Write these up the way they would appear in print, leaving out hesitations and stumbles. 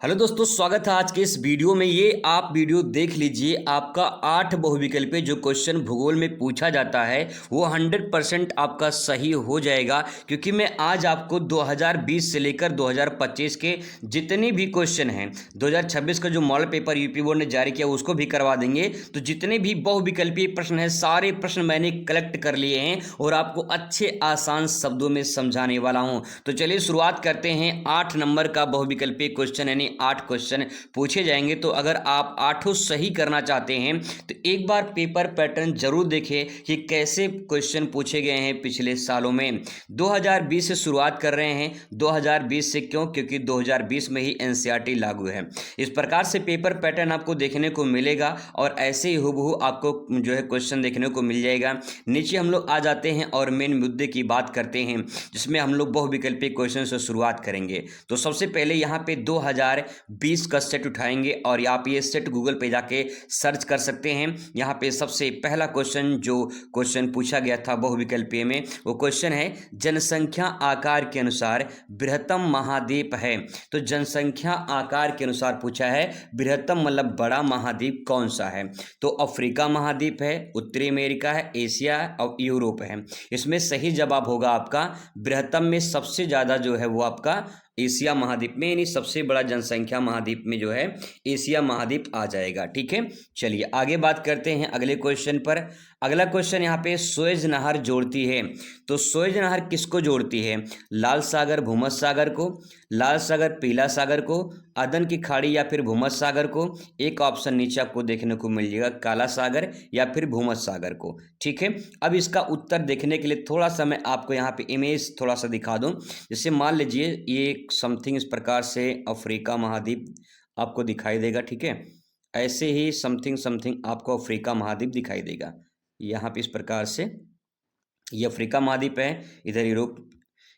Hello दोस्तों, स्वागत है आज के इस वीडियो में। ये आप वीडियो देख लीजिए। आपका 8 बहुविकल्पीय जो क्वेश्चन भूगोल में पूछा जाता है वो 100% आपका सही हो जाएगा, क्योंकि मैं आज आपको 2020 से लेकर 2025 के जितने भी क्वेश्चन हैं, 2026 का जो मॉडल पेपर यूपी बोर्ड ने जारी किया उसको भी करवा देंगे। तो जितने भी बहुविकल्पीय प्रश्न हैं सारे प्रश्न मैंने कलेक्ट कर लिए हैं और आपको अच्छे आसान शब्दों में समझाने वाला हूं। तो चलिए शुरुआत करते हैं। 8 नंबर का बहुविकल्पीय क्वेश्चन यानी 8 क्वेश्चन पूछे जाएंगे। तो अगर आप आठों सही करना चाहते हैं तो एक बार पेपर पैटर्न जरूर देखें कि कैसे क्वेश्चन पूछे गए हैं पिछले सालों में। 2020 से शुरुआत कर रहे हैं। 2020 से क्यों? क्योंकि 2020 में ही एनसीईआरटी लागू है। इस प्रकार से पेपर पैटर्न आपको देखने को मिलेगा और ऐसे ही हूबहू आपको जो है क्वेश्चन देखने को मिल जाएगा। नीचे हम लोग आ जाते हैं और मेन मुद्दे की बात करते हैं, जिसमें हम लोग बहुविकल्पीय क्वेश्चन से शुरुआत करेंगे। तो सबसे पहले यहाँ पे 2020 का सेट उठाएंगे और आप ये सेट गूगल पे जाके सर्च कर सकते हैं। यहाँ पे सबसे पहला क्वेश्चन जो क्वेश्चन पूछा गया था बहुविकल्पीय में, वो क्वेश्चन है जनसंख्या आकार के अनुसार बृहत्तम महाद्वीप है। तो जनसंख्या आकार के अनुसार पूछा है, बृहत्तम मतलब बड़ा महाद्वीप कौन सा है? तो अफ्रीका महाद्वीप है, उत्तरी अमेरिका है, एशिया और यूरोप है। इसमें सही जवाब होगा आपका बृहत्तम में सबसे ज़्यादा जो है वो आपका एशिया महाद्वीप में, यानी सबसे बड़ा जनसंख्या महाद्वीप में जो है एशिया महाद्वीप आ जाएगा। ठीक है, चलिए आगे बात करते हैं अगले क्वेश्चन पर। अगला क्वेश्चन यहाँ पे सुएज नहर जोड़ती है। तो सुएज नहर किसको जोड़ती है? लाल सागर भूमध्य सागर को, लाल सागर पीला सागर को, अदन की खाड़ी या फिर भूमध्य सागर को। एक ऑप्शन नीचे आपको देखने को मिल जाएगा, काला सागर या फिर भूमध्य सागर को। ठीक है, अब इसका उत्तर देखने के लिए थोड़ा सा मैं आपको यहाँ पे इमेज थोड़ा सा दिखा दूं। जैसे मान लीजिए ये समथिंग इस प्रकार से अफ्रीका महाद्वीप आपको दिखाई देगा। ठीक है, ऐसे ही समथिंग समथिंग आपको अफ्रीका महाद्वीप दिखाई देगा। यहाँ पे इस प्रकार से ये अफ्रीका महाद्वीप है, इधर यूरोप,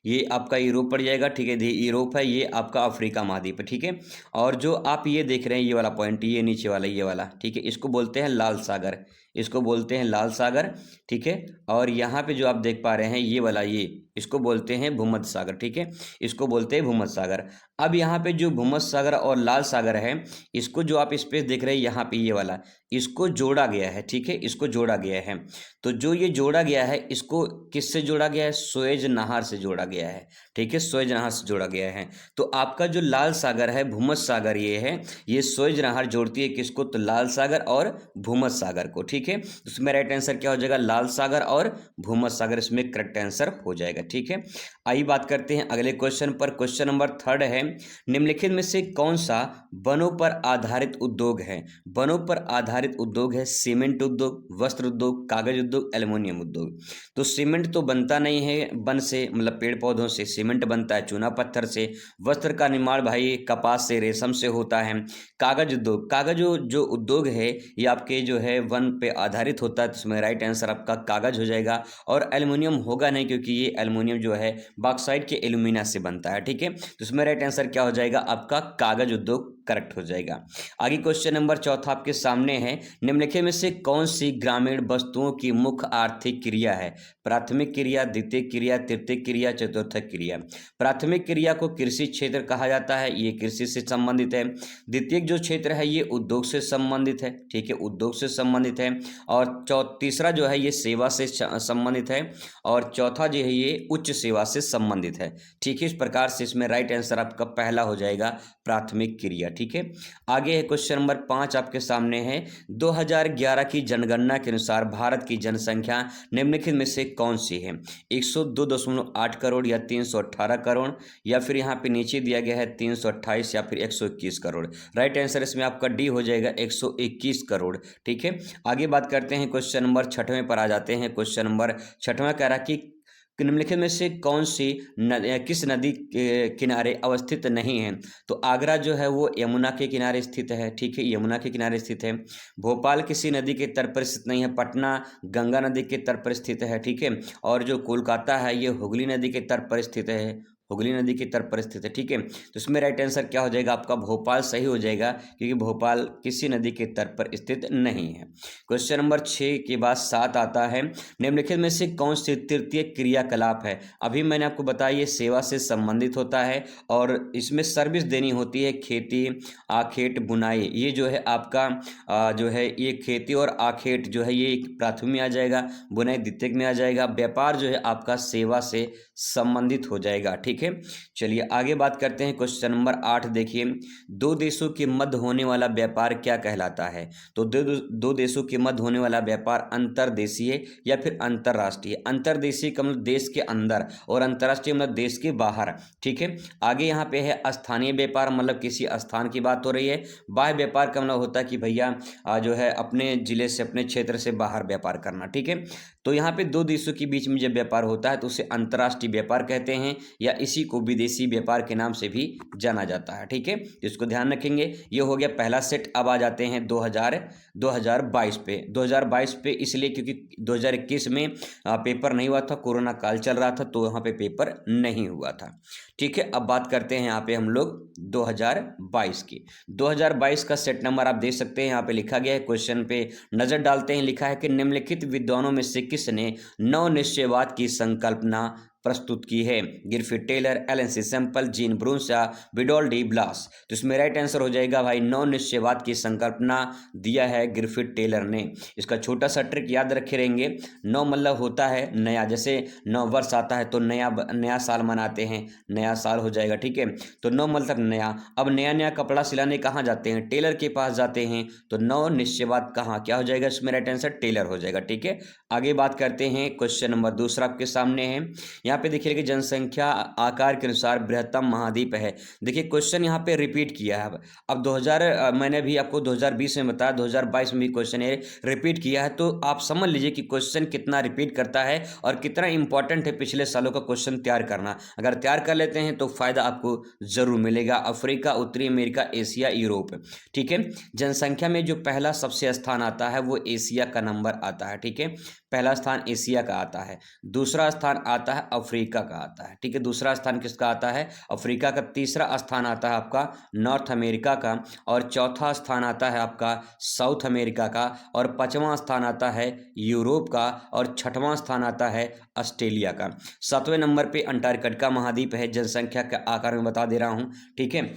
ये आपका यूरोप पड़ जाएगा। ठीक है, ये यूरोप है, ये आपका अफ्रीका महाद्वीप है। ठीक है, और जो आप ये देख रहे हैं ये वाला पॉइंट, ये नीचे वाला ये वाला, ठीक है, इसको बोलते हैं लाल सागर, इसको बोलते हैं लाल सागर। ठीक है, और यहाँ पे जो आप देख पा रहे हैं ये वाला, ये इसको बोलते हैं भूमध्य सागर। ठीक है, इसको बोलते हैं भूमध्य सागर। अब यहाँ पे जो भूमध्य सागर और लाल सागर है, इसको जो आप स्पेस देख रहे हैं यहाँ पे ये वाला, इसको जोड़ा गया है। ठीक है, इसको जोड़ा गया है। तो जो ये जोड़ा गया है इसको किससे जोड़ा गया है? सुएज नहर से जोड़ा गया है। ठीक है, सुएज नहर से जोड़ा गया है। तो आपका जो लाल सागर है, भूमध्य सागर ये है, ये सुएज नहर जोड़ती है किसको? तो लाल सागर और भूमध्य सागर को। ठीक है, इसमें राइट आंसर क्या हो जाएगा? लाल सागर और भूमध्य सागर इसमें करेक्ट आंसर हो जाएगा। ठीक है, आइए बात करते हैं अगले क्वेश्चन पर। क्वेश्चन नंबर 3 है, निम्नलिखित में से कौन सा वनों पर आधारित उद्योग है? वनों पर आधारित उद्योग है सीमेंट उद्योग, वस्त्र उद्योग, कागज उद्योग, एल्युमिनियम उद्योग। तो सीमेंट तो बनता नहीं है वन से, मतलब पेड़ पौधों से सीमेंट बनता है, चूना पत्थर से। वस्त्र का निर्माण भाई कपास से, रेशम से होता है। कागज उद्योग, कागज जो उद्योग है ये आपके जो है वन पे आधारित होता है, तो इसमें राइट आंसर आपका कागज हो जाएगा। और एल्युमिनियम होगा नहीं, क्योंकि ये एल्युमिनियम जो है बॉक्साइट के एल्यूमिना से बनता है। ठीक है, तो इसमें राइट आंसर क्या हो जाएगा? आपका कागज उद्योग करेक्ट हो जाएगा। आगे क्वेश्चन नंबर 4 आपके सामने है, निम्नलिखित में से कौन सी ग्रामीण वस्तुओं की मुख्य आर्थिक क्रिया है? प्राथमिक क्रिया, द्वितीय क्रिया, तृतीय क्रिया, चतुर्थ क्रिया। प्राथमिक क्रिया को कृषि क्षेत्र कहा जाता है, ये कृषि से संबंधित है। द्वितीय जो क्षेत्र है ये उद्योग से संबंधित है। ठीक है, उद्योग से संबंधित है। और तीसरा जो है ये सेवा से संबंधित है। और चौथा जो है ये उच्च सेवा से संबंधित है। ठीक है, इस प्रकार से इसमें राइट आंसर आपका पहला हो जाएगा प्राथमिक क्रिया। ठीक है, आगे है क्वेश्चन नंबर 5 आपके सामने है, 2011 की जनगणना के अनुसार भारत की जनसंख्या निम्नलिखित में से कौन सी है? 102.8 करोड़ या 318 करोड़, या फिर यहाँ पे नीचे दिया गया है 328 या फिर 121 करोड़। राइट आंसर इसमें आपका डी हो जाएगा 121 करोड़। ठीक है, आगे बात करते हैं क्वेश्चन नंबर 6वें पर आ जाते हैं। क्वेश्चन नंबर 6वां कह रहा कि निम्नलिखित में से कौन सी किस नदी के किनारे अवस्थित नहीं है? तो आगरा जो है वो यमुना के किनारे स्थित है। ठीक है, यमुना के किनारे स्थित है। भोपाल किसी नदी के तट पर स्थित नहीं है। पटना गंगा नदी के तट पर स्थित है। ठीक है, और जो कोलकाता है ये हुगली नदी के तट पर स्थित है। हुगली नदी के तट पर स्थित है। ठीक है, तो इसमें राइट आंसर क्या हो जाएगा आपका? भोपाल सही हो जाएगा, क्योंकि भोपाल किसी नदी के तट पर स्थित नहीं है। क्वेश्चन नंबर 6 के बाद 7 आता है, निम्नलिखित में से कौन सी तृतीय क्रियाकलाप है? अभी मैंने आपको बताया ये सेवा से संबंधित होता है और इसमें सर्विस देनी होती है। खेती, आखेट, बुनाई, ये जो है आपका जो है ये खेती और आखेट जो है ये प्राथमिक में आ जाएगा, बुनाई द्वितीयक में आ जाएगा, व्यापार जो है आपका सेवा से संबंधित हो जाएगा। ठीक है, चलिए आगे बात करते हैं। क्वेश्चन नंबर 8 देखिए, दो देशों के मध्य होने वाला व्यापार क्या कहलाता है? तो दो देशों के मध्य होने वाला व्यापार अंतर्देशीय या फिर अंतर्राष्ट्रीय। अंतर्देशीय का मतलब देश के अंदर और अंतर्राष्ट्रीय मतलब देश के बाहर। ठीक है, आगे यहाँ पे है स्थानीय व्यापार, मतलब किसी स्थान की बात हो रही है। बाह्य व्यापार का मतलब होता है कि भैया जो है अपने जिले से, अपने क्षेत्र से बाहर व्यापार करना। ठीक है, तो यहाँ पे दो देशों के बीच में जब व्यापार होता है तो उसे अंतर्राष्ट्रीय व्यापार कहते हैं, या इसी को विदेशी व्यापार के नाम से भी जाना जाता है। ठीक है, इसको ध्यान रखेंगे। ये हो गया पहला सेट। अब आ जाते हैं 2022 पे। 2022 पे इसलिए क्योंकि 2021 में पेपर नहीं हुआ था, कोरोना काल चल रहा था, तो यहाँ पे पेपर नहीं हुआ था। ठीक है, अब बात करते हैं यहाँ पे हम लोग 2022 की। 2022 का सेट नंबर आप देख सकते हैं, यहाँ पे लिखा गया है। क्वेश्चन पे नजर डालते हैं। लिखा है कि निम्नलिखित विद्वानों में से किसने नव निश्चयवाद की संकल्पना प्रस्तुत की है? गिरफिट टेलर, एलन सी सैम्पल, जीन ब्रूस या विडोल डी ब्लास। तो इसमें राइट आंसर हो जाएगा भाई, नव निश्चयवाद की संकल्पना दिया है गिरफिट टेलर ने। इसका छोटा सा ट्रिक याद रखे रहेंगे। नव मतलब होता है नया, जैसे नव वर्ष आता है तो नया साल मनाते हैं, नया साल हो जाएगा। ठीक है, तो नव मतलब नया। अब नया नया कपड़ा सिलाने कहाँ जाते हैं? टेलर के पास जाते हैं। तो नव निश्चयवाद कहाँ क्या हो जाएगा? इसमें राइट आंसर टेलर हो जाएगा। ठीक है, आगे बात करते हैं। क्वेश्चन नंबर दूसरा आपके सामने है। यहाँ पे देखिए कि जनसंख्या आकार के अनुसार बृहत्तम महाद्वीप है। देखिए क्वेश्चन यहाँ पे रिपीट किया है। अब 2000 मैंने भी आपको 2020 में बताया, 2022 में भी क्वेश्चन ये रिपीट किया है। तो आप समझ लीजिए कि क्वेश्चन कितना रिपीट करता है और कितना इंपॉर्टेंट है पिछले सालों का क्वेश्चन तैयार करना। अगर तैयार कर लेते हैं तो फायदा आपको जरूर मिलेगा। अफ्रीका, उत्तरी अमेरिका, एशिया, यूरोप। ठीक है, जनसंख्या में जो पहला सबसे स्थान आता है वो एशिया का नंबर आता है। ठीक है, पहला स्थान एशिया का आता है, दूसरा स्थान आता है अफ्रीका का आता है। ठीक है, दूसरा स्थान किसका आता है? अफ्रीका का। तीसरा स्थान आता है आपका नॉर्थ अमेरिका का, और चौथा स्थान आता है आपका साउथ अमेरिका का, और पांचवां स्थान आता है यूरोप का, और छठवां स्थान आता है ऑस्ट्रेलिया का। सातवें नंबर पे अंटार्कटिका महाद्वीप है, जनसंख्या के आकार में बता दे रहा हूं। ठीक है,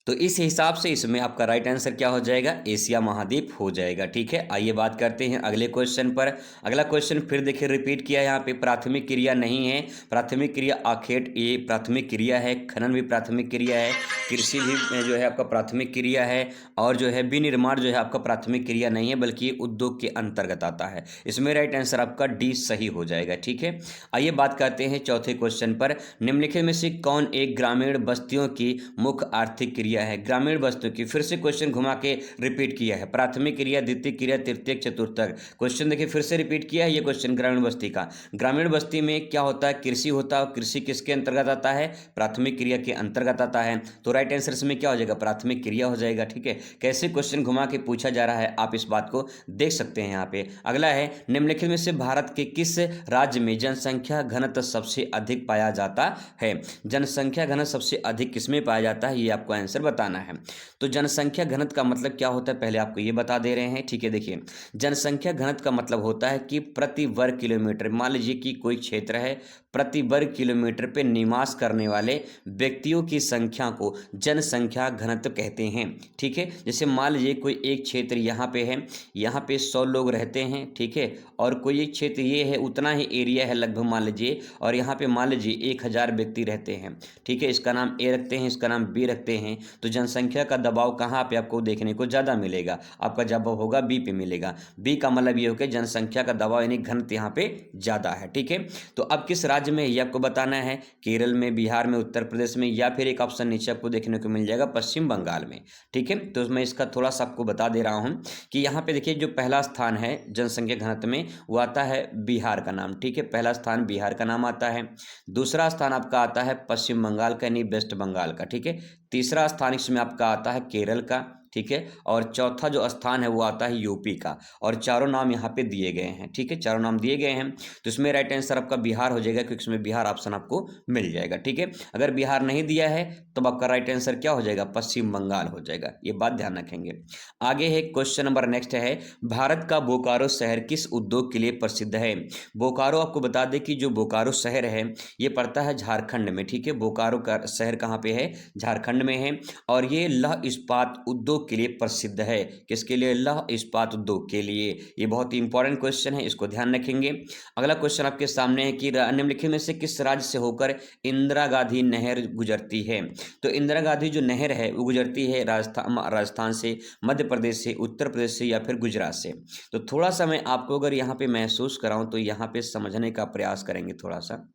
तो इस हिसाब से इसमें आपका राइट आंसर क्या हो जाएगा? एशिया महाद्वीप हो जाएगा। ठीक है, आइए बात करते हैं अगले क्वेश्चन पर। अगला क्वेश्चन फिर देखिए रिपीट किया, यहाँ पे प्राथमिक क्रिया नहीं है। प्राथमिक क्रिया आखेट ये प्राथमिक क्रिया है, खनन भी प्राथमिक क्रिया है, कृषि भी जो है आपका प्राथमिक क्रिया है, और जो है विनिर्माण जो है आपका प्राथमिक क्रिया नहीं है, बल्कि ये उद्योग के अंतर्गत आता है। इसमें राइट आंसर आपका डी सही हो जाएगा। ठीक है, आइए बात करते हैं चौथे क्वेश्चन पर। निम्नलिखित में से कौन एक ग्रामीण बस्तियों की मुख्य आर्थिक क्रिया है? ग्रामीण बस्तियों की। फिर से क्वेश्चन घुमा के रिपीट किया है। प्राथमिक क्रिया, द्वितीय क्रिया, तृतीयक, चतुर्थक। क्वेश्चन देखिए फिर से रिपीट किया है ये क्वेश्चन ग्रामीण बस्ती का। ग्रामीण बस्ती में क्या होता है? कृषि होता है। कृषि किसके अंतर्गत आता है? प्राथमिक क्रिया के अंतर्गत आता है। तो राइट आंसर इसमें क्या हो जाएगा? प्राथमिक क्रिया हो जाएगा। ठीक है, कैसे क्वेश्चन घुमा के पूछा जा रहा है आप इस बात को देख सकते हैं यहाँ पे। अगला है, निम्नलिखित में से भारत के किस राज्य में जनसंख्या घनत्व सबसे अधिक पाया जाता है? जनसंख्या घनत्व सबसे अधिक किसमें पाया जाता है, ये आपको आंसर बताना है। तो जनसंख्या घनत्व का मतलब क्या होता है पहले आपको ये बता दे रहे हैं। ठीक है, देखिए जनसंख्या घनत्व का मतलब होता है कि प्रति वर्ग किलोमीटर, मान लीजिए कि कोई क्षेत्र है, प्रति वर्ग किलोमीटर पे निवास करने वाले व्यक्तियों की संख्या को जनसंख्या घनत्व कहते हैं। ठीक है, जैसे मान लीजिए कोई एक क्षेत्र यहाँ पे है, यहाँ पे 100 लोग रहते हैं। ठीक है, और कोई एक क्षेत्र ये है, उतना ही एरिया है लगभग मान लीजिए, और यहाँ पे मान लीजिए 1000 व्यक्ति रहते हैं। ठीक है, इसका नाम ए रखते हैं, इसका नाम बी रखते हैं। तो जनसंख्या का दबाव कहाँ पे आपको देखने को ज़्यादा मिलेगा? आपका जवाब होगा बी पे मिलेगा। बी का मतलब ये हो कि जनसंख्या का दबाव यानी घनत्व यहाँ पे ज़्यादा है। ठीक है, तो अब किस राज्य में ये आपको बताना है? केरल में, बिहार में, उत्तर प्रदेश में, या फिर एक ऑप्शन नीचे आपको देखने को मिल जाएगा पश्चिम बंगाल में। ठीक है, तो मैं इसका थोड़ा सा आपको बता दे रहा हूँ कि यहाँ पे देखिए जो पहला स्थान है जनसंख्या घनत्व में वो आता है बिहार का नाम। ठीक है, पहला स्थान बिहार का नाम आता है। दूसरा स्थान आपका आता है पश्चिम बंगाल का यानी वेस्ट बंगाल का। ठीक है, तीसरा स्थान इसमें आपका आता है केरल का, ठीक है, और चौथा जो स्थान है वो आता है यूपी का, और चारों नाम यहाँ पे दिए गए हैं, ठीक है, चारों नाम दिए गए हैं। तो इसमें राइट आंसर आपका बिहार हो जाएगा, क्योंकि इसमें बिहार ऑप्शन आपको मिल जाएगा, ठीक है। अगर बिहार नहीं दिया है तो आपका राइट आंसर क्या हो जाएगा, पश्चिम बंगाल हो जाएगा, ये बात ध्यान रखेंगे। आगे है क्वेश्चन नंबर नेक्स्ट है, भारत का बोकारो शहर किस उद्योग के लिए प्रसिद्ध है। बोकारो, आपको बता दें कि जो बोकारो शहर है ये पड़ता है झारखंड में, ठीक है, बोकारो का शहर कहाँ पे है, झारखंड में है, और ये लौह इस्पात उद्योग के लिए प्रसिद्ध है। किसके लिए, लौह इस्पात उद्योग के लिए। ये बहुत ही इंपॉर्टेंट क्वेश्चन है, इसको ध्यान रखेंगे। अगला क्वेश्चन आपके सामने है कि निम्नलिखित में से किस राज्य से होकर इंदिरा गांधी नहर गुजरती है। तो इंदिरा गांधी जो नहर है वो गुजरती है राजस्थान से, मध्य प्रदेश से, उत्तर प्रदेश से या फिर गुजरात से। तो थोड़ा सा मैं आपको अगर यहाँ पे महसूस कराऊं तो यहाँ पे समझने का प्रयास करेंगे, थोड़ा सा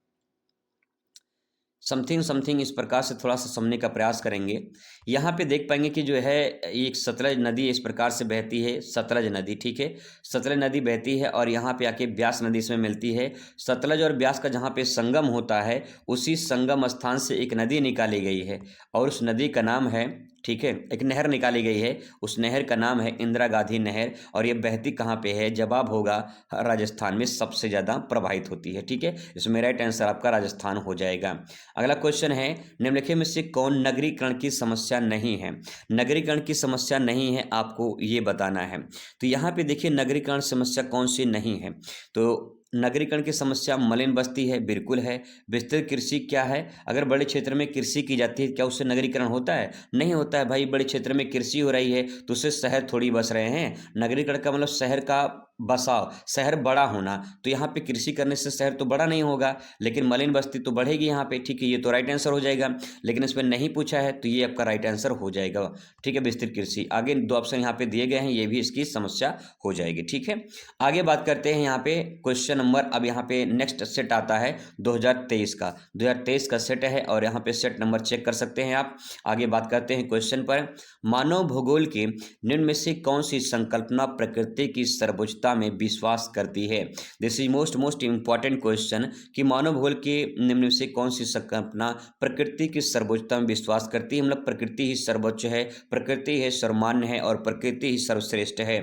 समथिंग इस प्रकार से थोड़ा सा समझने का प्रयास करेंगे। यहाँ पे देख पाएंगे कि जो है एक सतलज नदी इस प्रकार से बहती है, सतलज नदी, ठीक है, सतलज नदी बहती है और यहाँ पे आके ब्यास नदी इसमें मिलती है। सतलज और ब्यास का जहाँ पे संगम होता है उसी संगम स्थान से एक नदी निकाली गई है और उस नदी का नाम है, ठीक है, एक नहर निकाली गई है, उस नहर का नाम है इंदिरा गांधी नहर, और ये बहती कहाँ पे है, जवाब होगा राजस्थान में सबसे ज़्यादा प्रभावित होती है, ठीक है, इसमें राइट आंसर आपका राजस्थान हो जाएगा। अगला क्वेश्चन है, निम्नलिखित में से कौन नगरीकरण की समस्या नहीं है। नगरीकरण की समस्या नहीं है, आपको ये बताना है। तो यहाँ पे देखिए नगरीकरण समस्या कौन सी नहीं है, तो नगरीकरण की समस्या मलिन बस्ती है, बिल्कुल है। विस्तृत कृषि क्या है, अगर बड़े क्षेत्र में कृषि की जाती है क्या उससे नगरीकरण होता है, नहीं होता है भाई। बड़े क्षेत्र में कृषि हो रही है तो उससे शहर थोड़ी बस रहे हैं। नगरीकरण का मतलब शहर का बसाव, शहर बड़ा होना, तो यहाँ पे कृषि करने से शहर तो बड़ा नहीं होगा, लेकिन मलिन बस्ती तो बढ़ेगी यहाँ पे, ठीक है, ये तो राइट आंसर हो जाएगा। लेकिन इसमें नहीं पूछा है तो ये आपका राइट आंसर हो जाएगा, ठीक है, विस्तृत कृषि। आगे दो ऑप्शन यहाँ पे दिए गए हैं, ये भी इसकी समस्या हो जाएगी, ठीक है। आगे बात करते हैं यहाँ पे क्वेश्चन नंबर, अब यहाँ पे नेक्स्ट सेट आता है 2023 का, 2023 का सेट है और यहाँ पे सेट नंबर चेक कर सकते हैं आप। आगे बात करते हैं क्वेश्चन पर, मानव भूगोल के निम्न में से कौन सी संकल्पना प्रकृति की सर्वोच्चता में विश्वास करती है। This is most important question कि मानव भूगोल के निम्न में से कौन सी संकल्पना प्रकृति की सर्वोच्चता में विश्वास करती है। मतलब प्रकृति ही सर्वोच्च है, प्रकृति ही सर्वमान्य है और प्रकृति ही सर्वश्रेष्ठ है।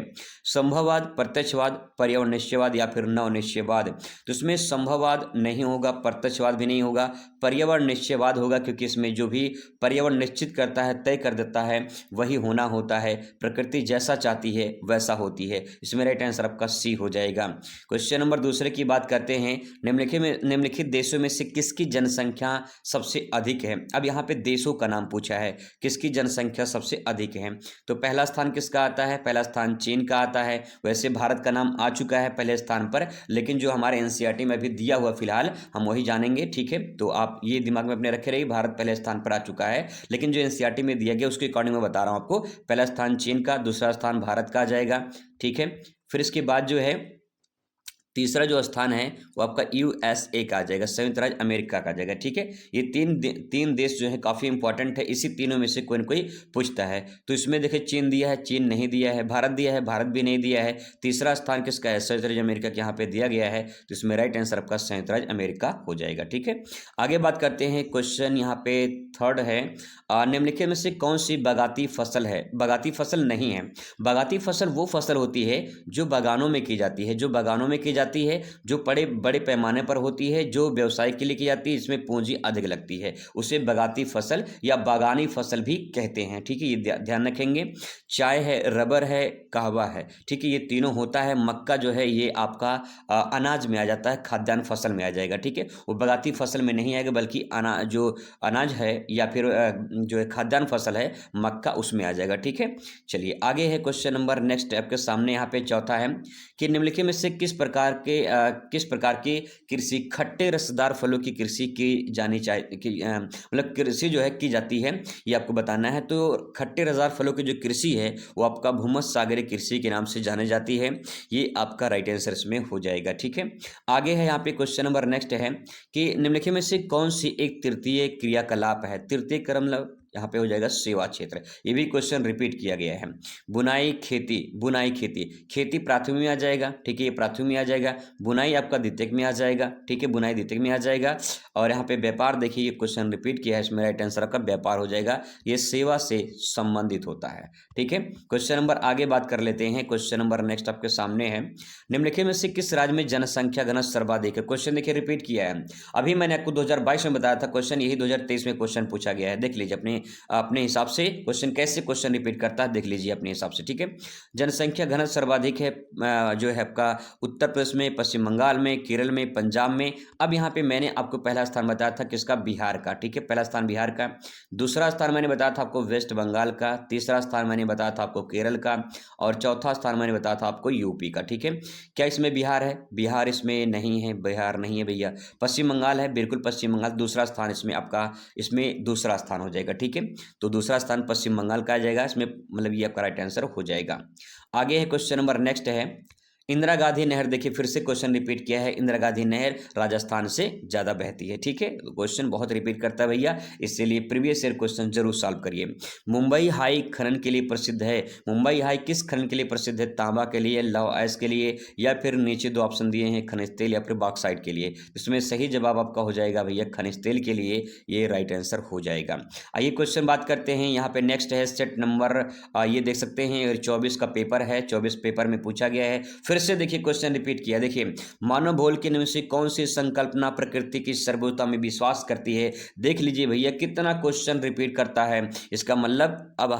संभववाद, प्रत्यक्षवाद, पर्यावरण निश्चयवाद या फिर नव निश्चयवाद। तो इसमें संभववाद नहीं होगा, प्रत्यक्षवाद भी नहीं होगा, पर्यावरण निश्चयवाद होगा, क्योंकि इसमें जो भी पर्यावरण निश्चित करता है, तय कर देता है, वही होना होता है। प्रकृति जैसा चाहती है वैसा होती है। इसमें राइट आंसर आपका सी हो जाएगा। क्वेश्चन नंबर दूसरे की बात करते हैं, निम्नलिखित देशों में से किसकी जनसंख्या सबसे अधिक है। अब यहाँ पे देशों का नाम पूछा है, किसकी जनसंख्या सबसे अधिक है। तो पहला स्थान किसका आता है, पहला स्थान चीन का आता है। वैसे भारत का नाम आ चुका है पहले स्थान पर, लेकिन जो हमारे एनसीईआरटी में अभी दिया हुआ फिलहाल हम वही जानेंगे, ठीक है। तो आप ये दिमाग में अपने रखे रहिए, भारत पहले स्थान पर आ चुका है, लेकिन जो एनसीईआरटी में दिया गया उसके अकॉर्डिंग मैं बता रहा हूँ आपको। पहला स्थान चीन का, दूसरा स्थान भारत का आ जाएगा, ठीक है। फिर इसके बाद जो है तीसरा जो स्थान है वो आपका यूएसए का आ जाएगा, संयुक्त राज्य अमेरिका का आ जाएगा, ठीक है। ये तीन देश जो है काफ़ी इंपॉर्टेंट है, इसी तीनों में से कोई ना कोई पूछता है। तो इसमें देखिए चीन दिया है, चीन नहीं दिया है, भारत दिया है, भारत भी नहीं दिया है। तीसरा स्थान किसका है, संयुक्त राज्य अमेरिका के यहाँ पे दिया गया है, तो इसमें राइट आंसर आपका संयुक्त राज्य अमेरिका हो जाएगा, ठीक है। आगे बात करते हैं, क्वेश्चन यहाँ पे थर्ड है, निम्नलिखित में से कौन सी बागाती फसल है। बागाती फसल नहीं है। बागाती फसल वो फसल होती है जो बागानों में की जाती है, जो बागानों में की जाती है, जो बड़े बड़े पैमाने पर होती है, जो व्यवसाय के लिए की जाती है, इसमें पूंजी अधिक लगती है, उसे बागाती फसल या बागानी फसल भी कहते हैं, ठीक है, ये ध्यान रखेंगे। चाय है, रबर है, कहवा है, ठीक है, ये तीनों होता है। मक्का जो है ये आपका अनाज में आ जाता है, खाद्यान्न फसल में आ जाएगा, ठीक है, वो बागाती फसल में नहीं आएगा, बल्कि जो अनाज है या फिर जो है खाद्यान्न फसल है मक्का, उसमें आ जाएगा, ठीक है। चलिए आगे है क्वेश्चन नंबर नेक्स्ट आपके सामने, यहाँ पे चौथा है कि निम्नलिखित में से किस प्रकार की कृषि खट्टे रसदार फलों की कृषि की जानी चाहिए, मतलब कृषि जो है की जाती है, ये आपको बताना है। तो खट्टे रसदार फलों की जो कृषि है वो आपका भूमध्य सागरीय कृषि के नाम से जानी जाती है, ये आपका राइट आंसर इसमें हो जाएगा, ठीक है। आगे है यहाँ पे क्वेश्चन नंबर नेक्स्ट है कि निम्नलिखित में से कौन सी एक तृतीय क्रियाकलाप है। तृतीय क्रम यहाँ पे हो जाएगा सेवा क्षेत्र। ये भी क्वेश्चन रिपीट किया गया है। बुनाई खेती, बुनाई खेती, खेती प्राथमिक में आ जाएगा, ठीक है, ये प्राथमिक में आ जाएगा। बुनाई आपका द्वितीयक में आ जाएगा, ठीक है, बुनाई द्वितीयक में आ जाएगा। और यहाँ पे व्यापार देखिए, ये क्वेश्चन रिपीट किया है, इसमें राइट आंसर आपका व्यापार हो जाएगा, ये सेवा से संबंधित होता है, ठीक है। क्वेश्चन नंबर आगे बात कर लेते हैं। क्वेश्चन नंबर नेक्स्ट आपके सामने है, निम्नलिखित में से किस राज्य में जनसंख्या घनत्व सर्वाधिक है। क्वेश्चन देखिए रिपीट किया है, अभी मैंने आपको 2022 में बताया था क्वेश्चन, यही 2023 में क्वेश्चन पूछा गया है। देख लीजिए अपने अपने हिसाब से क्वेश्चन कैसे क्वेश्चन रिपीट करता है, देख लीजिए अपने हिसाब से, ठीक है। जनसंख्या घनत्व सर्वाधिक है जो है आपका उत्तर प्रदेश में, पश्चिम बंगाल में, केरल में, पंजाब में। अब यहाँ पे मैंने आपको पहला स्थान बताया था किसका, बिहार का, ठीक है, पहला स्थान बिहार का। दूसरा स्थान मैंने बताया था आपको वेस्ट बंगाल का। तीसरा स्थान मैंने बताया था आपको केरल का। और चौथा स्थान मैंने बताया था आपको यूपी का, ठीक है। क्या इसमें बिहार है? बिहार इसमें नहीं है, बिहार नहीं है भैया। पश्चिम बंगाल है, बिल्कुल पश्चिम बंगाल दूसरा स्थान इसमें आपका, इसमें दूसरा स्थान हो जाएगा, ठीक है। तो दूसरा स्थान पश्चिम बंगाल का आ जाएगा इसमें, मतलब ये आपका राइट आंसर हो जाएगा। आगे है क्वेश्चन नंबर नेक्स्ट है, इंदिरा गांधी नहर, देखिए फिर से क्वेश्चन रिपीट किया है, इंदिरा गांधी नहर राजस्थान से ज्यादा बहती है, ठीक है। क्वेश्चन बहुत रिपीट करता है भैया, इसीलिए प्रीवियस ईयर क्वेश्चन जरूर सॉल्व करिए। मुंबई हाई खनन के लिए प्रसिद्ध है। मुंबई हाई किस खनन के लिए प्रसिद्ध है? तांबा के लिए, लौह अयस्क के लिए, या फिर नीचे दो ऑप्शन दिए हैं खनिज तेल या फिर बॉक्साइट के लिए। इसमें सही जवाब आपका हो जाएगा भैया खनिज तेल के लिए, ये राइट आंसर हो जाएगा। आइए क्वेश्चन बात करते हैं, यहाँ पे नेक्स्ट है सेट नंबर, ये देख सकते हैं 24 का पेपर है, 24 पेपर में पूछा गया है। फिर से देखिए क्वेश्चन रिपीट किया, देखिए मानव भूगोल के नियम से कौन सी संकल्पना प्रकृति की सर्वभौमता में विश्वास करती है। देख लीजिए भैया कितना क्वेश्चन रिपीट करता है, इसका मतलब अब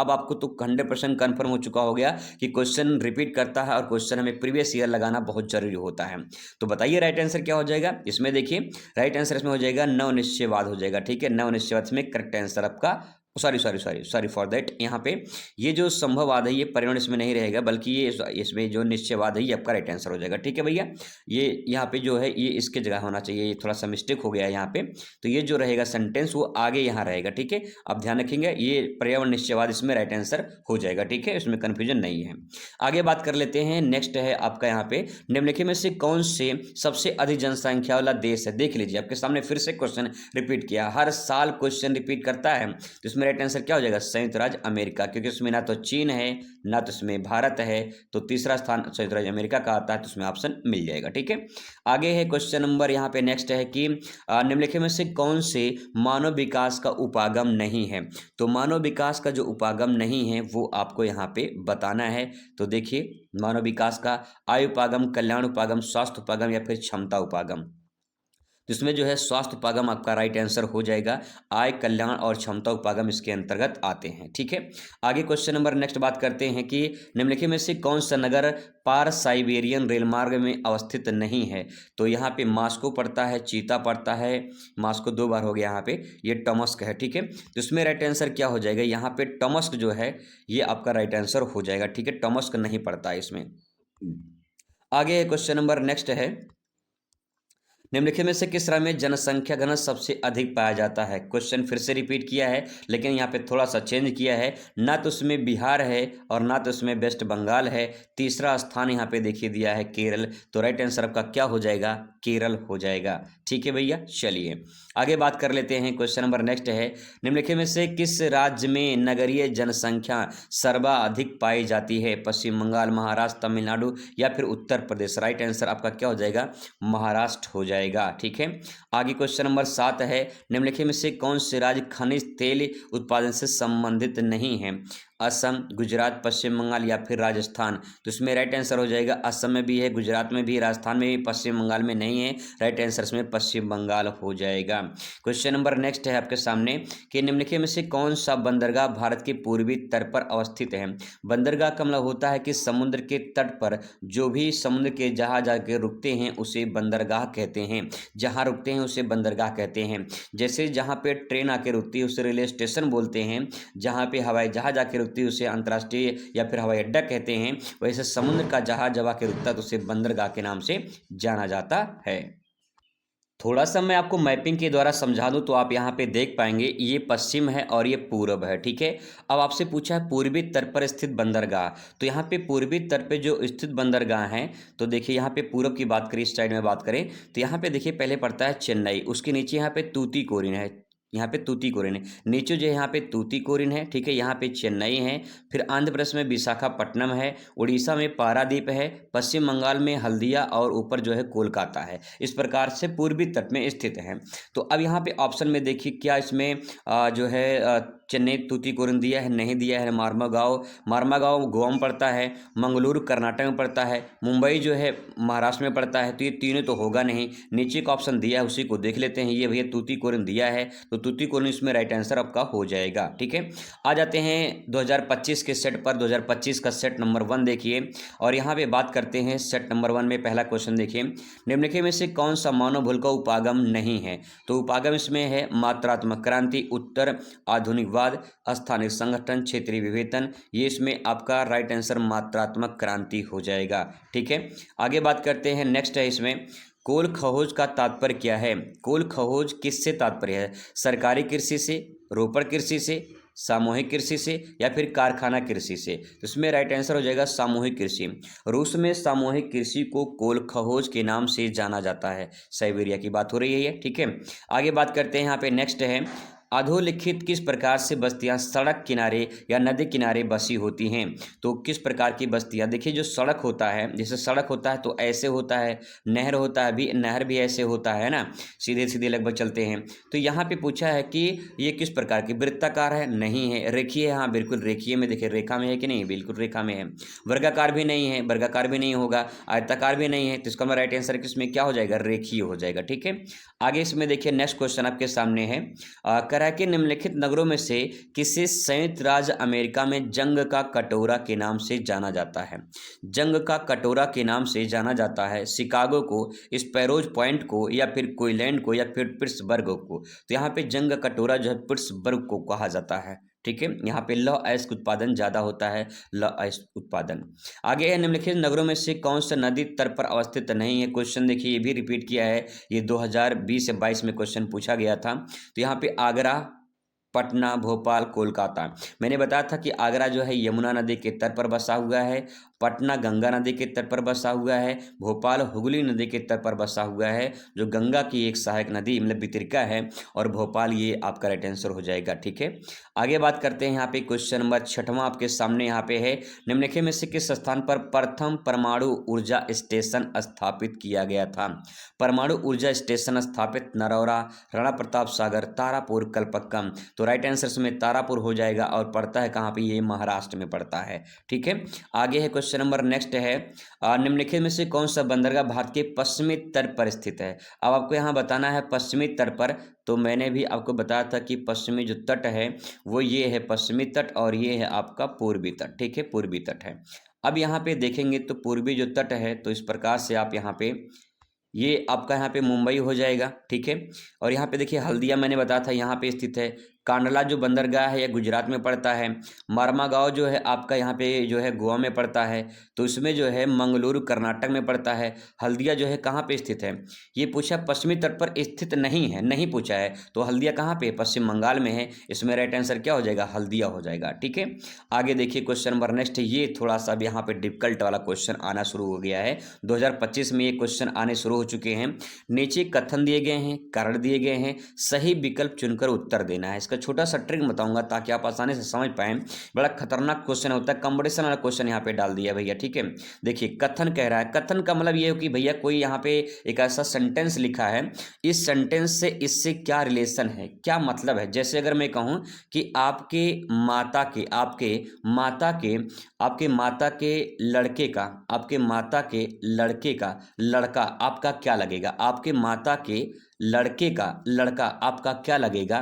आपको तो 100% कंफर्म हो चुका हो गया कि क्वेश्चन रिपीट करता है और क्वेश्चन हमें प्रीवियस ईयर लगाना बहुत जरूरी होता है। तो बताइए राइट आंसर क्या हो जाएगा इसमें? देखिए राइट आंसर इसमें हो जाएगा नवनिश्चयवाद हो जाएगा, ठीक है। नवनिश्चयवाद में करेक्ट आंसर आपका, सॉरी फॉर दैट, यहाँ पे ये जो संभववाद है ये परिमाण इसमें नहीं रहेगा, बल्कि ये इसमें जो निश्चयवाद है ये आपका राइट आंसर हो जाएगा, ठीक है भैया। ये यहाँ पे जो है ये इसके जगह होना चाहिए, ये थोड़ा सा मिस्टेक हो गया है यहाँ पे, तो ये जो रहेगा सेंटेंस वो आगे यहाँ रहेगा, ठीक है। आप ध्यान रखेंगे, ये पर्यावरण निश्चयवाद इसमें राइट आंसर हो जाएगा, ठीक है, इसमें कन्फ्यूजन नहीं है। आगे बात कर लेते हैं, नेक्स्ट है आपका यहाँ पे, निम्नलिखित में से कौन से सबसे अधिक जनसंख्या वाला देश है। देख लीजिए आपके सामने फिर से क्वेश्चन रिपीट किया, हर साल क्वेश्चन रिपीट करता है, तो इसमें राइट आंसर क्या हो जाएगा? संयुक्त राज्य अमेरिका, क्योंकि उसमें ना तो चीन है ना तो इसमें भारत है, तो तीसरा स्थान संयुक्त राज्य अमेरिका का आता है, तो उसमें ऑप्शन मिल जाएगा, ठीक है। आगे है क्वेश्चन नंबर यहाँ पे नेक्स्ट है कि निम्नलिखित में से कौन से मानव विकास का उपागम नहीं है। तो मानव विकास का जो उपागम नहीं है वो आपको यहाँ पे बताना है। तो देखिए मानव विकास का आय उपागम, कल्याण उपागम, स्वास्थ्य उपागम या फिर क्षमता उपागम। तो इसमें जो है स्वास्थ्य उपागम आपका राइट आंसर हो जाएगा, आय, कल्याण और क्षमता उपागम इसके अंतर्गत आते हैं, ठीक है। आगे क्वेश्चन नंबर नेक्स्ट बात करते हैं कि निम्नलिखित में से कौन सा नगर पार साइबेरियन रेलमार्ग में अवस्थित नहीं है। तो यहाँ पे मास्को पड़ता है, चीता पड़ता है, मास्को 2 बार हो गया यहाँ पे, ये टॉमस्क है, ठीक है। तो इसमें राइट आंसर क्या हो जाएगा? यहाँ पे टॉमस्क जो है ये आपका राइट आंसर हो जाएगा, ठीक है, टॉमस्क नहीं पड़ता है इसमें। आगे क्वेश्चन नंबर नेक्स्ट है, निम्नलिखित में से किस राज्य में जनसंख्या घनत्व सबसे अधिक पाया जाता है। क्वेश्चन फिर से रिपीट किया है, लेकिन यहाँ पे थोड़ा सा चेंज किया है, ना तो उसमें बिहार है और ना तो उसमें वेस्ट बंगाल है, तीसरा स्थान यहाँ पे देखिए दिया है केरल, तो राइट आंसर आपका क्या हो जाएगा? केरल हो जाएगा, ठीक है भैया। चलिए आगे बात कर लेते हैं, क्वेश्चन नंबर नेक्स्ट है, निम्नलिखित में से किस राज्य में नगरीय जनसंख्या सर्वाधिक पाई जाती है। पश्चिम बंगाल, महाराष्ट्र, तमिलनाडु या फिर उत्तर प्रदेश। राइट आंसर आपका क्या हो जाएगा? महाराष्ट्र हो जाएगा, ठीक है। आगे क्वेश्चन नंबर 7 है, निम्नलिखित में से कौन से राज्य खनिज तेल उत्पादन से संबंधित नहीं है। असम, गुजरात, पश्चिम बंगाल या फिर राजस्थान। तो इसमें राइट आंसर हो जाएगा असम में भी है, गुजरात में भी, राजस्थान में भी, पश्चिम बंगाल में नहीं है। राइट आंसर इसमें पश्चिम बंगाल हो जाएगा। क्वेश्चन नंबर नेक्स्ट है आपके सामने कि निम्नलिखित में से कौन सा बंदरगाह भारत के पूर्वी तट पर अवस्थित है। बंदरगाह का मतलब होता है कि समुद्र के तट पर जो भी समुद्र के जहाज आके रुकते हैं उसे बंदरगाह कहते हैं, जहाँ रुकते हैं उसे बंदरगाह कहते हैं। जैसे जहाँ पे ट्रेन आके रुकती है उसे रेलवे स्टेशन बोलते हैं, जहाँ पे हवाई जहाज आके रुकती है उसे अंतर्राष्ट्रीय या फिर हवाई अड्डा कहते हैं। वैसे समुद्र का जहाज जब आके रुकता है तो उसे बंदरगाह के नाम से जाना जाता है। थोड़ा सा मैं आपको मैपिंग के द्वारा समझा दूं तो आप यहाँ पे देख पाएंगे ये पश्चिम है और ये पूरब है, ठीक है। अब आपसे पूछा है पूर्वी तट पर स्थित बंदरगाह, तो यहाँ पे पूर्वी तट पे जो स्थित बंदरगाह हैं, तो देखिए यहाँ पे पूरब की बात करें, इस साइड में बात करें तो यहाँ पे देखिए पहले पड़ता है चेन्नई, उसके नीचे यहाँ पे तूतीकोरिन है, यहाँ पे तूतीकोरिन है, नीचे जो है यहाँ पे तूतीकोरिन है, ठीक है। यहाँ पे चेन्नई है, फिर आंध्र प्रदेश में विशाखापट्टनम है, उड़ीसा में पारादीप है, पश्चिम बंगाल में हल्दिया और ऊपर जो है कोलकाता है। इस प्रकार से पूर्वी तट में स्थित है। तो अब यहाँ पे ऑप्शन में देखिए क्या इसमें जो है चेन्नई तूतीकोरिन दिया है, नहीं दिया है। मारमागांव गोवा में पड़ता है, मंगलुरु कर्नाटक में पड़ता है, मुंबई जो है महाराष्ट्र में पड़ता है। तो ये तीनों तो होगा नहीं, नीचे का ऑप्शन दिया है उसी को देख लेते हैं। ये भैया तूतीकोरिन दिया है, तो तूतीकोरिन इसमें राइट आंसर आपका हो जाएगा, ठीक है। आ जाते हैं 2025 के सेट पर। 2025 का सेट नंबर 1 देखिए, और यहाँ पे बात करते हैं सेट नंबर 1 में पहला क्वेश्चन देखिए, निम्नलिखित में से कौन सा मानव भूल का उपागम नहीं है? तो उपागम इसमें है मात्रात्मक क्रांति, उत्तर आधुनिकवाद, स्थानिक संगठन, क्षेत्रीय विभेदन। ये इसमें आपका राइट आंसर मात्रात्मक क्रांति हो जाएगा, ठीक है। आगे बात करते हैं, नेक्स्ट है इसमें कोल खहोज का तात्पर्य क्या है? कोल खहोज किससे तात्पर्य है? सरकारी कृषि से, रोपड़ कृषि से, सामूहिक कृषि से, या फिर कारखाना कृषि से? तो इसमें राइट आंसर हो जाएगा सामूहिक कृषि। रूस में सामूहिक कृषि को कोल खहोज के नाम से जाना जाता है। साइबेरिया की बात हो रही है, ठीक है। आगे बात करते हैं, यहाँ पे नेक्स्ट है अधोलिखित किस प्रकार से बस्तियां सड़क किनारे या नदी किनारे बसी होती हैं? तो किस प्रकार की बस्तियां? देखिए जो सड़क होता है, जैसे सड़क होता है तो ऐसे होता है, नहर होता है भी, नहर भी ऐसे होता है ना, सीधे सीधे लगभग चलते हैं। तो यहाँ पे पूछा है कि ये किस प्रकार की, वृत्ताकार है? नहीं है। रेखीय है? हाँ बिल्कुल रेखीय में, देखिए रेखा में है कि नहीं, बिल्कुल रेखा में है। वर्गाकार भी नहीं है, वर्गाकार भी नहीं होगा, आयताकार भी नहीं है। तो इसका राइट आंसर किसमें क्या हो जाएगा? रेखीय हो जाएगा, ठीक है। आगे इसमें देखिए नेक्स्ट क्वेश्चन आपके सामने है, के निम्नलिखित नगरों में से किसे संयुक्त राज्य अमेरिका में जंग का कटोरा के नाम से जाना जाता है? जंग का कटोरा के नाम से जाना जाता है शिकागो को, स्पैरोज पॉइंट को, या फिर कोईलैंड को, या फिर पिट्सबर्ग को? तो यहाँ पे जंग का कटोरा जो है पिट्सबर्ग को कहा जाता है, ठीक है। यहाँ पे लौह अयस्क उत्पादन ज़्यादा होता है, लौह अयस्क उत्पादन। आगे है निम्नलिखित नगरों में से कौन सा नदी तट पर अवस्थित नहीं है? क्वेश्चन देखिए ये भी रिपीट किया है, ये 2020 से 22 में क्वेश्चन पूछा गया था। तो यहाँ पे आगरा, पटना, भोपाल, कोलकाता। मैंने बताया था कि आगरा जो है यमुना नदी के तट पर बसा हुआ है, पटना गंगा नदी के तट पर बसा हुआ है, भोपाल हुगली नदी के तट पर बसा हुआ है, जो गंगा की एक सहायक नदी मतलब वितरिका है, और भोपाल ये आपका राइट आंसर हो जाएगा, ठीक है। आगे बात करते हैं, यहाँ पे क्वेश्चन नंबर 6वां आपके सामने यहाँ पे है, निम्नलिखित में से किस स्थान पर प्रथम परमाणु ऊर्जा स्टेशन स्थापित किया गया था? परमाणु ऊर्जा स्टेशन स्थापित नरौरा, राणा प्रताप सागर, तारापुर, कलपक्कम। तो राइट आंसर इसमें तारापुर हो जाएगा, और पड़ता है कहाँ पे? ये महाराष्ट्र में पड़ता है, ठीक है। आगे है क्वेश्चन नंबर नेक्स्ट है, निम्नलिखित में से कौन सा बंदरगाह भारत के पश्चिमी तट पर स्थित है? अब आपको यहाँ बताना है पश्चिमी तट पर। तो मैंने भी आपको बताया था कि पश्चिमी जो तट है वो ये है पश्चिमी तट, और ये है आपका पूर्वी तट, ठीक है, पूर्वी तट है। अब यहाँ पे देखेंगे तो पूर्वी जो तट है, तो इस प्रकार से आप यहाँ पे, ये आपका यहाँ पे मुंबई हो जाएगा, ठीक है। और यहाँ पे देखिए हल्दिया मैंने बताया था यहाँ पे स्थित है। कांडला जो बंदरगाह है यह गुजरात में पड़ता है। मारमागांव जो है आपका यहाँ पे जो है गोवा में पड़ता है। तो इसमें जो है मंगलुरु कर्नाटक में पड़ता है। हल्दिया जो है कहाँ पे स्थित है? ये पूछा पश्चिमी तट पर स्थित नहीं है, नहीं पूछा है। तो हल्दिया कहाँ पे? पश्चिम बंगाल में है। इसमें राइट आंसर क्या हो जाएगा? हल्दिया हो जाएगा, ठीक है। आगे देखिए क्वेश्चन नंबर नेक्स्ट, ये थोड़ा सा अब यहाँ पे डिफिकल्ट वाला क्वेश्चन आना शुरू हो गया है। 2025 में ये क्वेश्चन आने शुरू हो चुके हैं। नीचे कथन दिए गए हैं, कारण दिए गए हैं, सही विकल्प चुनकर उत्तर देना है। इसका छोटा सा ट्रिक बताऊंगा ताकि आप आसानी से समझ पाएं। बड़ा खतरनाक क्वेश्चन होता है, कंपटीशन वाला क्वेश्चन यहाँ पे डाल दिया भैया, ठीक है। देखिए कथन कह रहा है, कथन का मतलब ये हो कि भैया कोई यहाँ पे एक ऐसा सेंटेंस लिखा है, इस सेंटेंस से इससे क्या रिलेशन है, क्या मतलब है। जैसे अगर मैं कहूँ कि आपके माता के लड़के का, आपके माता के लड़के का लड़का आपका क्या लगेगा? आपके माता के लड़के का लड़का आपका क्या लगेगा?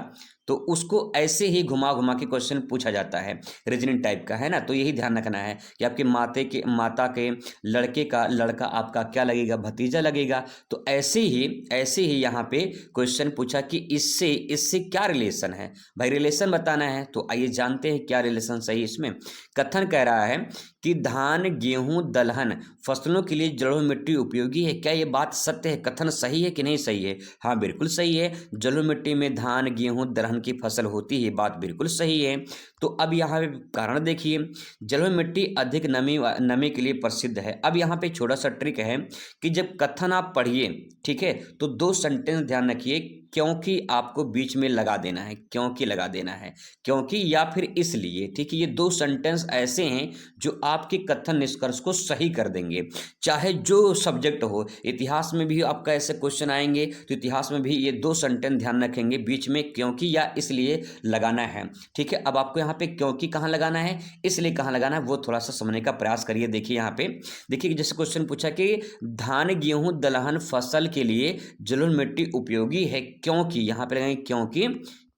तो उसको ऐसे ही घुमा घुमा के क्वेश्चन पूछा जाता है, रीजनिंग टाइप का है ना। तो यही ध्यान रखना है कि आपके माता के लड़के का लड़का आपका क्या लगेगा? भतीजा लगेगा। तो ऐसे ही यहाँ पे क्वेश्चन पूछा कि इससे क्या रिलेशन है। भाई रिलेशन बताना है, तो आइए जानते हैं क्या रिलेशन सही इसमें। कथन कह रहा है कि धान, गेहूं, दलहन फसलों के लिए जलोढ़ मिट्टी उपयोगी है। क्या ये बात सत्य है? कथन सही है कि नहीं सही है? हाँ बिल्कुल सही है। जलोढ़ मिट्टी में धान, गेहूं, दलहन दलहन की फसल होती है, बात बिल्कुल सही है। तो अब यहाँ पे कारण देखिए, जलोढ़ मिट्टी अधिक नमी के लिए प्रसिद्ध है। अब यहाँ पे छोटा सा ट्रिक है कि जब कथन आप पढ़िए, ठीक है, तो 2 सेंटेंस ध्यान रखिए, क्योंकि आपको बीच में लगा देना है, क्योंकि लगा देना है, क्योंकि या फिर इसलिए, ठीक है। ये 2 सेंटेंस ऐसे हैं जो आपके कथन निष्कर्ष को सही कर देंगे, चाहे जो सब्जेक्ट हो। इतिहास में भी आपका ऐसे क्वेश्चन आएंगे, तो इतिहास में भी ये 2 सेंटेंस ध्यान रखेंगे, बीच में क्योंकि या इसलिए लगाना है, ठीक है। अब आपको यहाँ पे क्योंकि कहाँ लगाना है, इसलिए कहाँ लगाना है, वो थोड़ा सा समझने का प्रयास करिए। देखिए यहाँ पे, देखिए जैसे क्वेश्चन पूछा कि धान गेहूं दलहन फसल के लिए जलोढ़ मिट्टी उपयोगी है, क्योंकि यहाँ पे लगाएंगे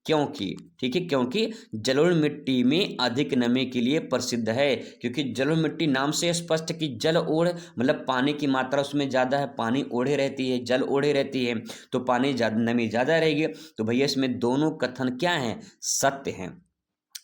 क्योंकि, ठीक है, क्योंकि जलोढ़ मिट्टी में अधिक नमी के लिए प्रसिद्ध है। क्योंकि जलोढ़ मिट्टी नाम से स्पष्ट कि जल ओढ़ मतलब पानी की मात्रा उसमें ज़्यादा है, पानी ओढ़े रहती है, जल ओढ़े रहती है, तो पानी ज़्यादा, नमी ज़्यादा रहेगी। तो भैया इसमें दोनों कथन क्या हैं, सत्य हैं।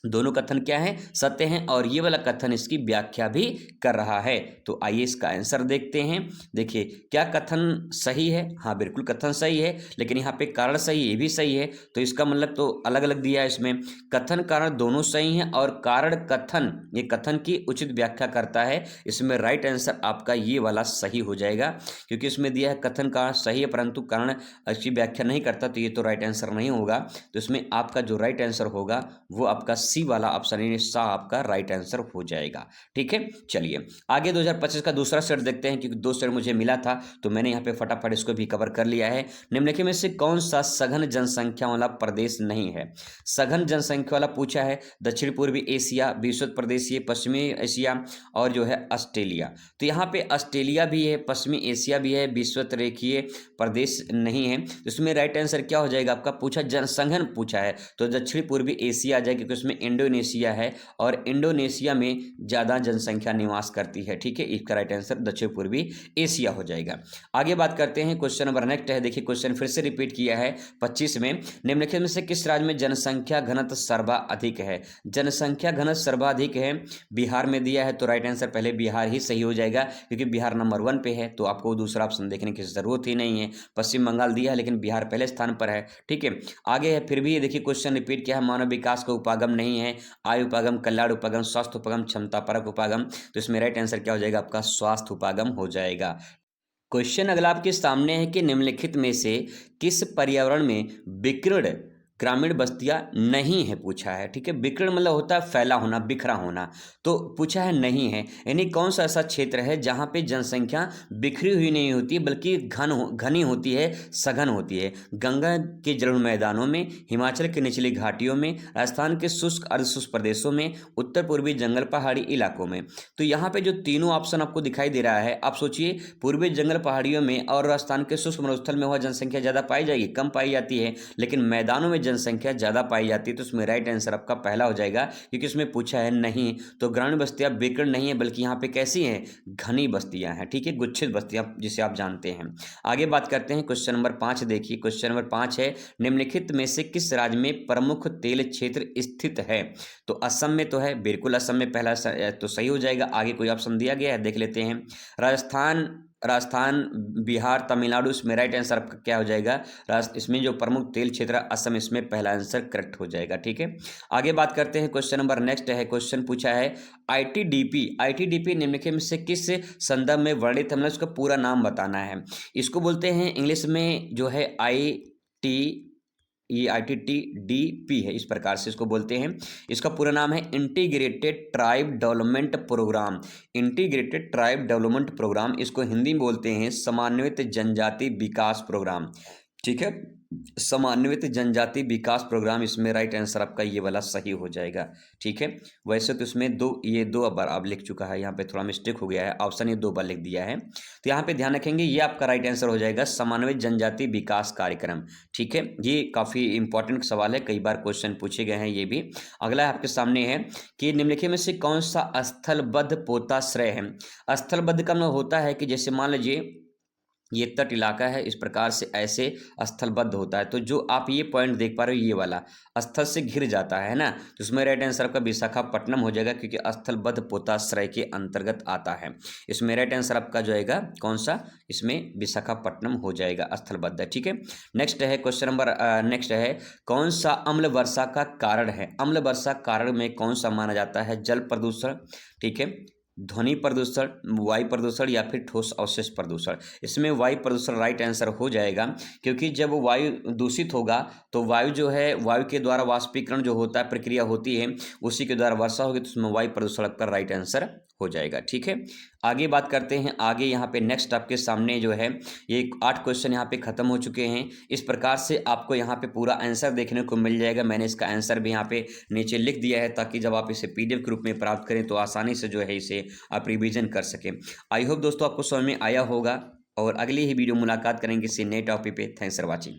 दोनों कथन क्या है, सत्य हैं, और ये वाला कथन इसकी व्याख्या भी कर रहा है। तो आइए इसका आंसर देखते हैं। देखिए क्या कथन सही है, हाँ बिल्कुल कथन सही है, लेकिन यहाँ पे कारण सही, ये भी सही है, तो इसका मतलब तो अलग अलग दिया है इसमें। कथन कारण दोनों सही हैं, और कारण कथन, ये कथन की उचित व्याख्या करता है। इसमें राइट आंसर आपका ये वाला सही हो जाएगा, क्योंकि इसमें दिया है कथन कारण सही है परंतु कारण अच्छी व्याख्या नहीं करता, तो ये तो राइट आंसर नहीं होगा। तो इसमें आपका जो राइट आंसर होगा वो आपका सी वाला ऑप्शन यानी सा आपका राइट आंसर हो जाएगा, ठीक है। चलिए आगे 2025 का दूसरा सेट देखते हैं, क्योंकि 2 सेट मुझे मिला था तो मैंने यहाँ पे फटाफट इसको भी कवर कर लिया है। निम्नलिखित में से कौन सा सघन जनसंख्या वाला प्रदेश नहीं है। सघन जनसंख्या वाला पूछा है दक्षिण पूर्वी एशिया, विश्वत प्रदेशीय, पश्चिमी एशिया और जो है ऑस्ट्रेलिया। तो यहाँ पे ऑस्ट्रेलिया भी है, पश्चिमी एशिया भी है, विश्वत रेखीय प्रदेश नहीं है। तो इसमें राइट आंसर क्या हो जाएगा आपका, पूछा जनसंघन पूछा है तो दक्षिण पूर्वी एशिया आ जाएगा, क्योंकि उसमें इंडोनेशिया है और इंडोनेशिया में ज़्यादा जनसंख्या निवास करती है, ठीक है। इसका राइट आंसर दक्षिण पूर्वी एशिया हो जाएगा। आगे बात करते हैं, क्वेश्चन नंबर नेक्स्ट है। देखिए क्वेश्चन फिर से रिपीट किया है 25 में, निम्नलिखित में से किस राज्य में जनसंख्या घनत्व सर्वाधिक है। जनसंख्या घनत्व सर्वाधिक है, बिहार में दिया है, तो राइट आंसर पहले बिहार ही सही हो जाएगा, क्योंकि बिहार नंबर 1 पे है, तो आपको दूसरा ऑप्शन देखने की जरूरत ही नहीं है। पश्चिम बंगाल दिया है लेकिन बिहार पहले स्थान पर है, ठीक है। आगे है, फिर भी ये देखिए क्वेश्चन रिपीट किया है, मानव विकास का उपागम नहीं है, आय उपागम, कल्याण उपागम, स्वास्थ्य उपागम, क्षमता परक उपागम। तो इसमें राइट आंसर क्या हो जाएगा आपका स्वास्थ्य उपागम हो जाएगा। क्वेश्चन अगला आपके सामने है कि निम्नलिखित में से किस पर्यावरण में विकीर्ण ग्रामीण बस्तियां नहीं है पूछा है, ठीक है। विकीर्ण मतलब होता है फैला होना, बिखरा होना, तो पूछा है नहीं है, यानी कौन सा ऐसा क्षेत्र है जहां पे जनसंख्या बिखरी हुई नहीं होती बल्कि घनी होती है, सघन होती है। गंगा के जलोढ़ मैदानों में, हिमाचल के निचली घाटियों में, राजस्थान के शुष्क अर्धशुष्क प्रदेशों में, उत्तर पूर्वी जंगल पहाड़ी इलाकों में। तो यहाँ पे जो तीनों ऑप्शन आपको दिखाई दे रहा है, आप सोचिए पूर्वी जंगल पहाड़ियों में और राजस्थान के शुष्क मरुस्थल में वह जनसंख्या ज़्यादा पाई जाएगी, कम पाई जाती है, लेकिन मैदानों में जनसंख्या ज़्यादा पाई जाती है। तो उसमें राइट आंसर आपका पहला हो जाएगा, क्योंकि उसमें पूछा है नहीं, तो ग्रामीण बस्तियां विकीर्ण नहीं है बल्कि यहाँ पे कैसी हैं, घनी बस्तियां हैं, ठीक है, गुच्छित बस्तियां जिसे आप जानते हैं। आगे बात करते हैं क्वेश्चन नंबर 5। देखिए क्वेश्चन नंबर 5 है, निम्नलिखित में से किस राज्य में प्रमुख तेल क्षेत्र स्थित है। तो असम में तो है, बिल्कुल असम में पहला तो सही हो जाएगा। आगे कोई ऑप्शन दिया गया है, देख लेते हैं। राजस्थान, बिहार, तमिलनाडु, इसमें राइट आंसर आपका क्या हो जाएगा, इसमें जो प्रमुख तेल क्षेत्र असम, इसमें पहला आंसर करेक्ट हो जाएगा, ठीक है। आगे बात करते हैं, क्वेश्चन नंबर नेक्स्ट है। क्वेश्चन पूछा है आईटीडीपी निम्नलिखित में से किस संदर्भ में वर्णित है, मतलब इसका पूरा नाम बताना है। इसको बोलते हैं इंग्लिश में जो है ITTDP है, इस प्रकार से इसको बोलते हैं। इसका पूरा नाम है integrated tribe development programme. Integrated tribe development programme, इसको हिंदी में बोलते हैं समन्वित जनजाति विकास प्रोग्राम, ठीक है, समन्वित जनजाति विकास प्रोग्राम। इसमें राइट आंसर आपका ये वाला सही हो जाएगा, ठीक है। वैसे तो इसमें ये दो बार आप लिख चुका है, यहाँ पे थोड़ा मिस्टेक हो गया है, ऑप्शन ये 2 बार लिख दिया है, तो यहाँ पे ध्यान रखेंगे ये आपका राइट आंसर हो जाएगा समन्वित जनजाति विकास कार्यक्रम, ठीक है। ये काफ़ी इंपॉर्टेंट सवाल है, कई बार क्वेश्चन पूछे गए हैं ये भी। अगला आपके सामने है कि निम्नलिखित में से कौन सा स्थलबद्ध पोताश्रय है। स्थलबद्ध का मतलब होता है कि जैसे मान लीजिए ये तट इलाका है, इस प्रकार से ऐसे स्थलबद्ध होता है। तो जो आप ये पॉइंट देख पा रहे हो ये वाला स्थल से घिर जाता है ना, तो उसमें राइट आंसर आपका विशाखापट्टनम हो जाएगा, क्योंकि स्थलबद्ध पोताश्रय के अंतर्गत आता है। इसमें राइट आंसर आपका जो आएगा कौन सा, इसमें विशाखापट्टनम हो जाएगा, स्थलबद्ध है। ठीक है, नेक्स्ट है क्वेश्चन नंबर नेक्स्ट है, कौन सा अम्ल वर्षा का कारण है? अम्ल वर्षा कारण में कौन सा माना जाता है? जल प्रदूषण, ठीक है, ध्वनि प्रदूषण, वायु प्रदूषण या फिर ठोस अवशेष प्रदूषण। इसमें वायु प्रदूषण राइट आंसर हो जाएगा, क्योंकि जब वायु दूषित होगा तो वायु जो है, वायु के द्वारा वाष्पीकरण जो होता है, प्रक्रिया होती है, उसी के द्वारा वर्षा होगी, तो उसमें वायु प्रदूषण का राइट आंसर हो जाएगा। ठीक है, आगे बात करते हैं। आगे यहाँ पे नेक्स्ट आपके सामने जो है ये 8 क्वेश्चन यहाँ पे खत्म हो चुके हैं। इस प्रकार से आपको यहाँ पे पूरा आंसर देखने को मिल जाएगा। मैंने इसका आंसर भी यहाँ पे नीचे लिख दिया है, ताकि जब आप इसे पीडीएफ के रूप में प्राप्त करें तो आसानी से जो है इसे आप रिवीजन कर सकें। आई होप दोस्तों आपको समझ में आया होगा, और अगली ही वीडियो मुलाकात करेंगे किसी नए टॉपिक पे। Thanks for watching.